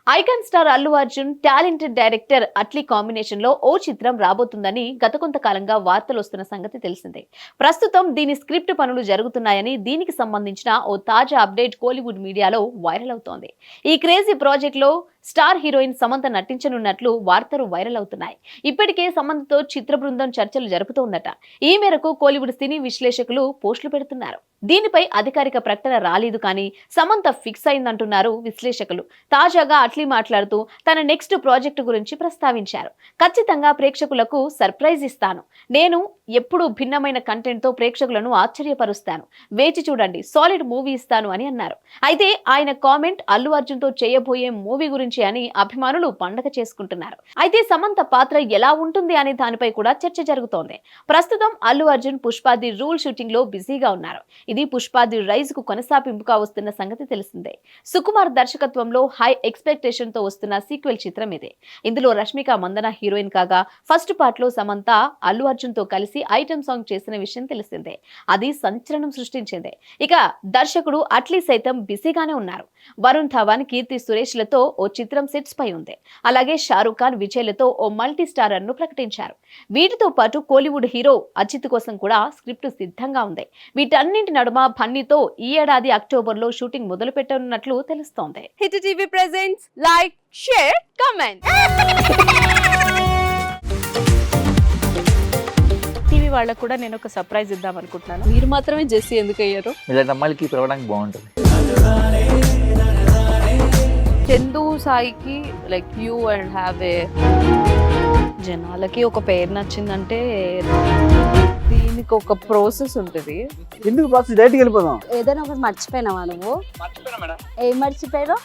Icon star Allu Arjun talented director Atlee combination లో ఓ చిత్రం రాబోతుందని గత కొంతకాలంగా వార్తలు వస్తున్న సంగతి తెలిసిందే. ప్రస్తుతం దీని స్క్రిప్ట్ పనులు జరుగుతున్నాయని దీనికి సంబంధించిన ఓ తాజా అప్డేట్ కోలీవుడ్ మీడియాలో వైరల్ అవుతోంది. ఈ క్రేజీ ప్రాజెక్ట్ లో స్టార్ హీరోయిన్ సమంత నటించనున్నట్లు వార్తలు వైరల్ అవుతున్నాయి. ఇప్పటికే సమంతతో చిత్ర బృందం చర్చలు జరుపుతోందట. ఈ మేరకు కోలీవుడ్ సినీ విశ్లేషకులు పోస్టులు పెడుతున్నారు. దీనిపై అధికారిక ప్రకటన రాలేదు కానీ సమంత ఫిక్స్ అయిందంటున్నారు విశ్లేషకులు. తాజాగా అట్లీ మాట్లాడుతూ తన నెక్స్ట్ ప్రాజెక్టు గురించి ప్రస్తావించారు. ఖచ్చితంగా ప్రేక్షకులకు సర్ప్రైజ్ ఇస్తాను. నేను ఎప్పుడూ భిన్నమైన కంటెంట్ తో ప్రేక్షకులను ఆశ్చర్యపరుస్తాను. వేచి చూడండి, సాలిడ్ మూవీ ఇస్తాను అని అన్నారు. అయితే ఆయన కామెంట్ అల్లు అర్జున్ తో చేయబోయే మూవీ గురించి అని అభిమానులు పండగ చేసుకుంటున్నారు. అయితే సమంత పాత్ర ఎలా ఉంటుంది అనే దానిపై కూడా చర్చ జరుగుతోంది. ప్రస్తుతం అల్లు అర్జున్ పుష్పాది రూల్ షూటింగ్ లో బిజీగా ఉన్నారు. ఇది పుష్పాది రైజ్ కు కొనసాగింపుగా వస్తున్న సంగతి తెలిసిందే. సుకుమార్ దర్శకత్వంలో హై ఎక్స్పెక్టేషన్ తో వస్తున్న సీక్వెల్ చిత్రం ఇదే. ఇందులో రష్మిక మందన హీరోయిన్ కాగా ఫస్ట్ పార్ట్ లో సమంత అల్లు అర్జున్ తో కలిసి ఐటమ్ సాంగ్ చేసిన విషయం తెలిసిందే. అది సంచలనం సృష్టించింది. ఇక దర్శకుడు అట్లీ సైతం బిజీగానే ఉన్నారు. వరుణ్ ధవన్, కీర్తి సురేష్ లతో ఓ చిత్రం సెట్స్ పై ఉంది. అలాగే షారూక్ ఖాన్, విజయ్ లతో ఓ మల్టీ స్టారర్ ను ప్రకటించారు. వీటితో పాటు కోలీవుడ్ హీరో అజిత్ కోసం కూడా స్క్రిప్ట్ సిద్ధంగా ఉంది. వీటన్నింటి నడుమ బన్నీతో ఈ ఏడాది అక్టోబర్ లో షూటింగ్ మొదలు పెట్టనున్నట్లు తెలుస్తోంది. Hit TV presents like, share, comment. TV వాళ్ళకు కూడా నేను ఒక సర్ప్రైజ్ ఇద్దాం అనుకుంటున్నాను. మీరు మాత్రమే జెస్సీ ఎందుకు అయ్యారు? ఇలాంటి అమ్మాయిలకి పిలవడానికి బాగుంటుంది. చందు సాయికి like you and have a జనాలకి ఒక పేరు నచ్చిందంటే దీనికి ఒక ప్రాసెస్ ఉంటుంది. ఎందుకు బాక్స్ డైరెక్ట్కి వెళ్ళిపోదాం. ఏదైనా ఒకటి మర్చిపోయినావా నువ్వు? ఏం మర్చిపోయావు?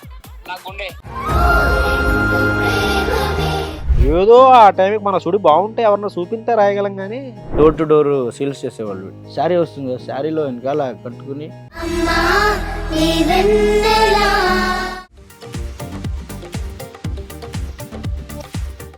ఏదో ఆ టైంకి మన సుడి బాగుంటే ఎవరన్నా చూపిస్తే రాయగలం కానీ డోర్ టు డోర్ సేల్స్ చేసేవాళ్ళు. శారీ వస్తుంది కదా, శారీలో వెనకాల కట్టుకుని